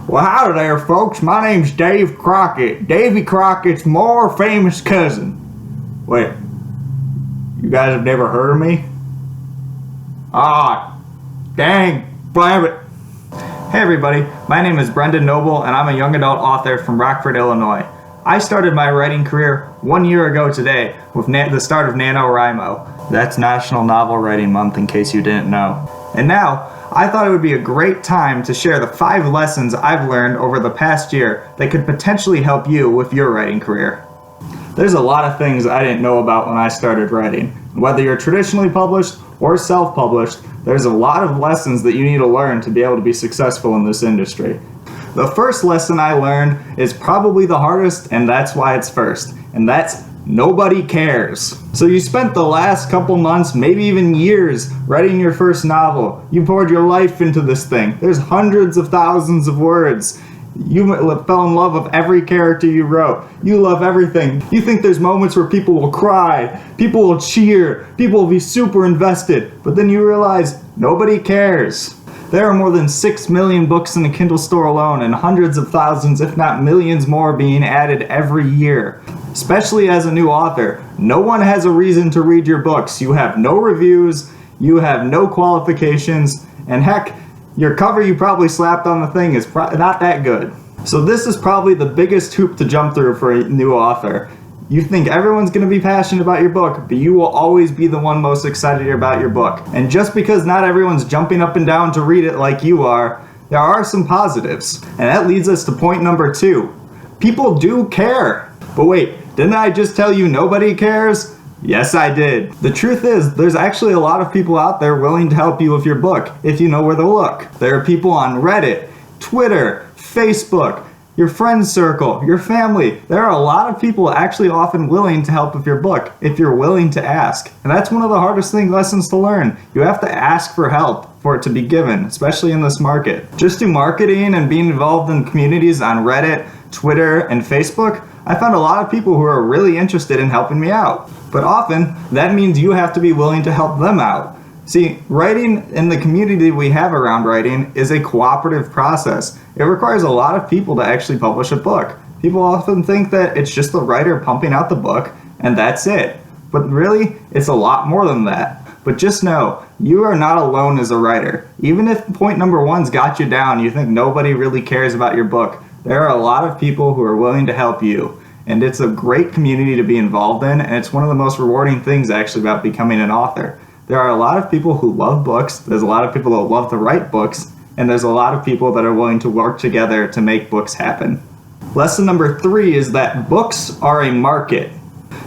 Well, howdy there, folks. My name's Dave Crockett. Davy Crockett's more famous cousin. Wait, you guys have never heard of me? Ah, dang, blab it. Hey everybody, my name is Brendan Noble and I'm a young adult author from Rockford, Illinois. I started my writing career 1 year ago today with the start of NaNoWriMo. That's National Novel Writing Month in case you didn't know. And now, I thought it would be a great time to share the 5 lessons I've learned over the past year that could potentially help you with your writing career. There's a lot of things I didn't know about when I started writing. Whether you're traditionally published or self-published, there's a lot of lessons that you need to learn to be able to be successful in this industry. The first lesson I learned is probably the hardest, and that's why it's first, and that's nobody cares. So you spent the last couple months, maybe even years, writing your first novel. You poured your life into this thing. There's hundreds of thousands of words. You fell in love with every character you wrote. You love everything. You think there's moments where people will cry, people will cheer, people will be super invested, but then you realize nobody cares. There are more than 6 million books in the Kindle store alone, and hundreds of thousands, if not millions more, being added every year. Especially as a new author, no one has a reason to read your books. You have no reviews, you have no qualifications, and heck, your cover you probably slapped on the thing is not that good. So this is probably the biggest hoop to jump through for a new author. You think everyone's going to be passionate about your book, but you will always be the one most excited about your book. And just because not everyone's jumping up and down to read it like you are, there are some positives. And that leads us to point number 2. People do care. But wait, didn't I just tell you nobody cares? Yes, I did. The truth is, there's actually a lot of people out there willing to help you with your book, if you know where to look. There are people on Reddit, Twitter, Facebook, your friends circle, your family. There are a lot of people actually often willing to help with your book, if you're willing to ask. And that's one of the hardest lessons to learn. You have to ask for help for it to be given, especially in this market. Just through marketing and being involved in communities on Reddit, Twitter, and Facebook, I found a lot of people who are really interested in helping me out. But often, that means you have to be willing to help them out. See, writing in the community we have around writing is a cooperative process. It requires a lot of people to actually publish a book. People often think that it's just the writer pumping out the book, and that's it. But really, it's a lot more than that. But just know, you are not alone as a writer. Even if point number 1's got you down, you think nobody really cares about your book, there are a lot of people who are willing to help you. And it's a great community to be involved in, and it's one of the most rewarding things actually about becoming an author. There are a lot of people who love books, there's a lot of people that love to write books, and there's a lot of people that are willing to work together to make books happen. Lesson number 3 is that books are a market.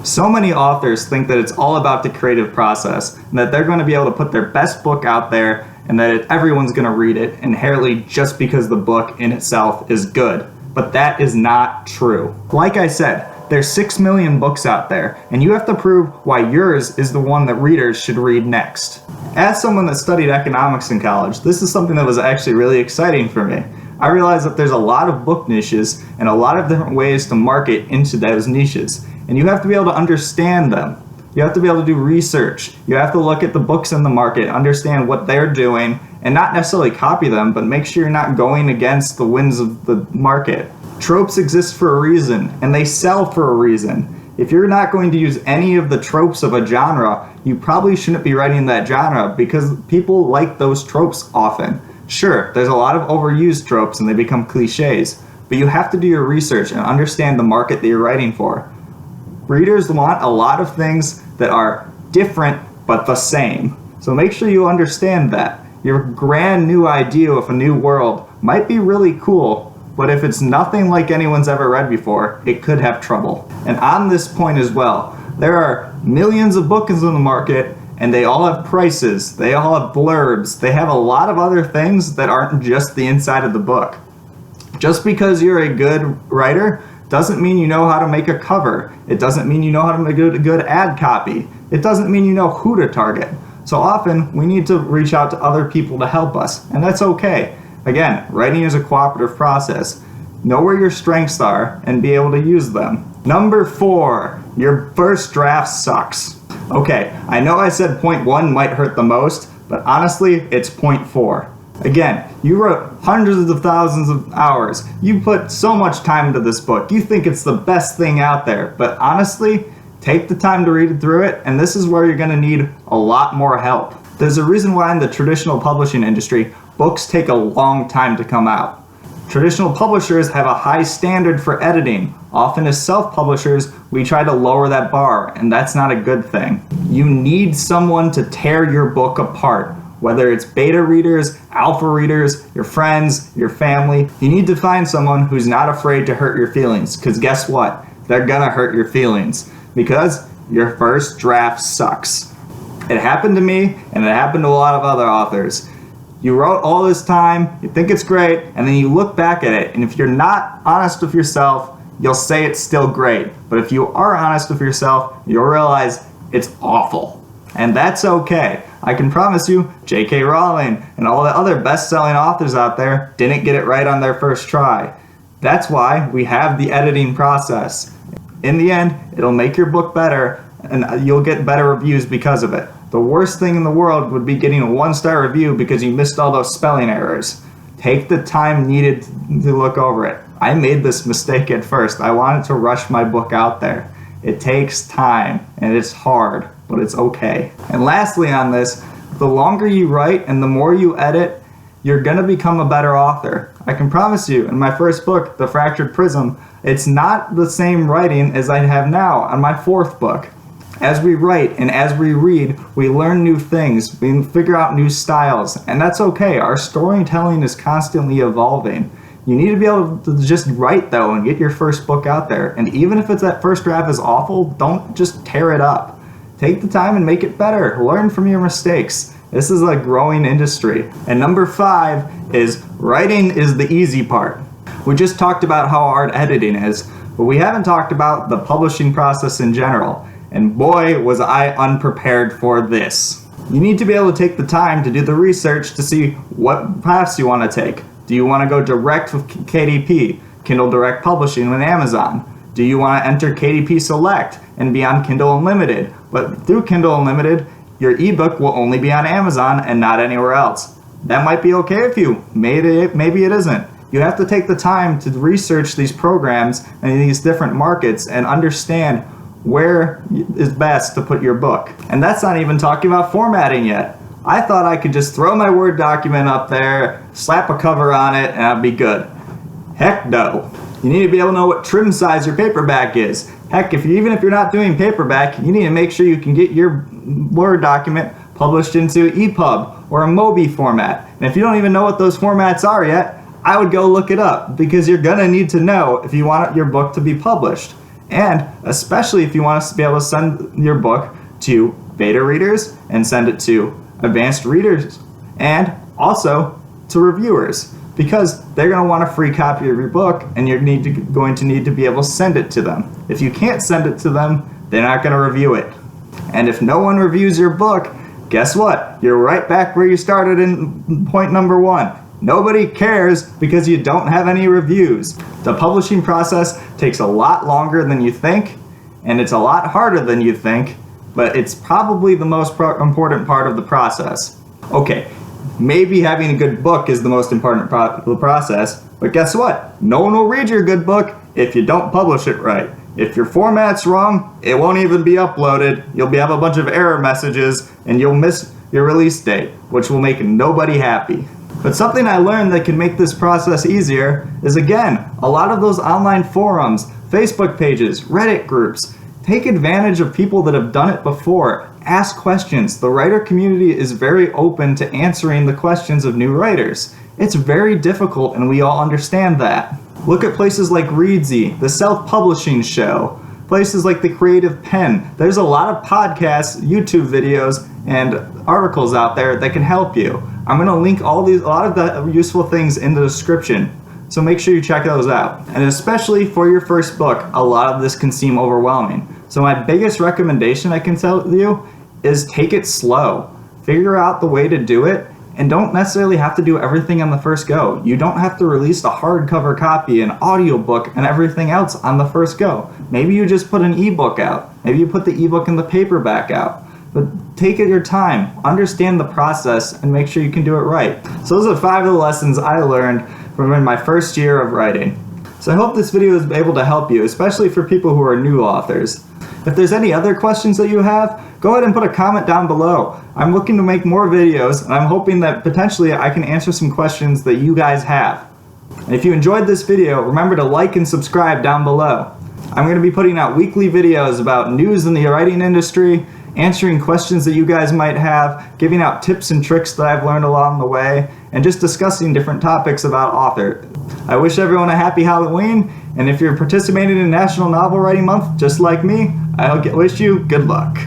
So many authors think that it's all about the creative process, and that they're going to be able to put their best book out there, and that everyone's going to read it inherently just because the book in itself is good. But that is not true. Like I said, there's 6 million books out there, and you have to prove why yours is the one that readers should read next. As someone that studied economics in college, this is something that was actually really exciting for me. I realized that there's a lot of book niches and a lot of different ways to market into those niches, and you have to be able to understand them. You have to be able to do research. You have to look at the books in the market, understand what they're doing, and not necessarily copy them, but make sure you're not going against the winds of the market. Tropes exist for a reason, and they sell for a reason. If you're not going to use any of the tropes of a genre, you probably shouldn't be writing that genre because people like those tropes often. Sure, there's a lot of overused tropes and they become cliches, but you have to do your research and understand the market that you're writing for. Readers want a lot of things that are different but the same. So make sure you understand that. Your grand new idea of a new world might be really cool, but if it's nothing like anyone's ever read before, it could have trouble. And on this point as well, there are millions of books in the market, and they all have prices, they all have blurbs, they have a lot of other things that aren't just the inside of the book. Just because you're a good writer doesn't mean you know how to make a cover. It doesn't mean you know how to make a good ad copy. It doesn't mean you know who to target. So often, we need to reach out to other people to help us, and that's okay. Again, writing is a cooperative process. Know where your strengths are and be able to use them. Number 4, your first draft sucks. Okay, I know I said point 1 might hurt the most, but honestly, it's point 4. Again, you wrote hundreds of thousands of hours. You put so much time into this book. You think it's the best thing out there. But honestly, take the time to read through it, and this is where you're going to need a lot more help. There's a reason why in the traditional publishing industry, books take a long time to come out. Traditional publishers have a high standard for editing. Often as self-publishers, we try to lower that bar, and that's not a good thing. You need someone to tear your book apart. Whether it's beta readers, alpha readers, your friends, your family, you need to find someone who's not afraid to hurt your feelings, because guess what? They're gonna hurt your feelings, because your first draft sucks. It happened to me, and it happened to a lot of other authors. You wrote all this time, you think it's great, and then you look back at it, and if you're not honest with yourself, you'll say it's still great. But if you are honest with yourself, you'll realize it's awful. And that's okay. I can promise you, J.K. Rowling and all the other best-selling authors out there didn't get it right on their first try. That's why we have the editing process. In the end, it'll make your book better, and you'll get better reviews because of it. The worst thing in the world would be getting a 1-star review because you missed all those spelling errors. Take the time needed to look over it. I made this mistake at first. I wanted to rush my book out there. It takes time, and it's hard, but it's okay. And lastly on this, the longer you write and the more you edit, you're gonna become a better author. I can promise you, in my first book, The Fractured Prism, it's not the same writing as I have now on my 4th book. As we write and as we read, we learn new things, we figure out new styles, and that's okay. Our storytelling is constantly evolving. You need to be able to just write though and get your first book out there. And even if it's that first draft is awful, don't just tear it up. Take the time and make it better. Learn from your mistakes. This is a growing industry. And number 5 is writing is the easy part. We just talked about how hard editing is, but we haven't talked about the publishing process in general. And boy, was I unprepared for this. You need to be able to take the time to do the research to see what paths you want to take. Do you want to go direct with KDP, Kindle Direct Publishing with Amazon? Do you want to enter KDP Select and be on Kindle Unlimited? But through Kindle Unlimited, your ebook will only be on Amazon and not anywhere else. That might be okay with you. Maybe it isn't. You have to take the time to research these programs and these different markets and understand where is best to put your book. And that's not even talking about formatting yet. I thought I could just throw my Word document up there, slap a cover on it, and I'd be good. Heck no. You need to be able to know what trim size your paperback is. Heck, even if you're not doing paperback, you need to make sure you can get your Word document published into EPUB or a Mobi format. And if you don't even know what those formats are yet, I would go look it up, because you're gonna need to know if you want your book to be published. And especially if you want to be able to send your book to beta readers and send it to advanced readers and also to reviewers, because they're going to want a free copy of your book, and you're going to need to be able to send it to them. If you can't send it to them, they're not going to review it. And if no one reviews your book, guess what? You're right back where you started in point number 1. Nobody cares because you don't have any reviews. The publishing process takes a lot longer than you think, and it's a lot harder than you think, but it's probably the most important part of the process. Okay, maybe having a good book is the most important part of the process, but guess what? No one will read your good book if you don't publish it right. If your format's wrong, it won't even be uploaded. You'll have a bunch of error messages, and you'll miss your release date, which will make nobody happy. But something I learned that can make this process easier is, again, a lot of those online forums, Facebook pages, Reddit groups. Take advantage of people that have done it before. Ask questions. The writer community is very open to answering the questions of new writers. It's very difficult, and we all understand that. Look at places like Readsy, the Self-Publishing Show, places like the Creative Pen. There's a lot of podcasts, YouTube videos, and articles out there that can help you. I'm going to link a lot of the useful things in the description, so make sure you check those out. And especially for your first book, a lot of this can seem overwhelming. So my biggest recommendation I can tell you is take it slow. Figure out the way to do it, and don't necessarily have to do everything on the first go. You don't have to release a hardcover copy, an audiobook, and everything else on the first go. Maybe you just put an ebook out. Maybe you put the ebook and the paperback out. but take it your time, understand the process, and make sure you can do it right. So those are 5 of the lessons I learned from in my first year of writing. So I hope this video is able to help you, especially for people who are new authors. If there's any other questions that you have, go ahead and put a comment down below. I'm looking to make more videos, and I'm hoping that potentially I can answer some questions that you guys have. And if you enjoyed this video, remember to like and subscribe down below. I'm going to be putting out weekly videos about news in the writing industry, answering questions that you guys might have, giving out tips and tricks that I've learned along the way, and just discussing different topics about author. I wish everyone a happy Halloween, and if you're participating in National Novel Writing Month just like me, I wish you good luck.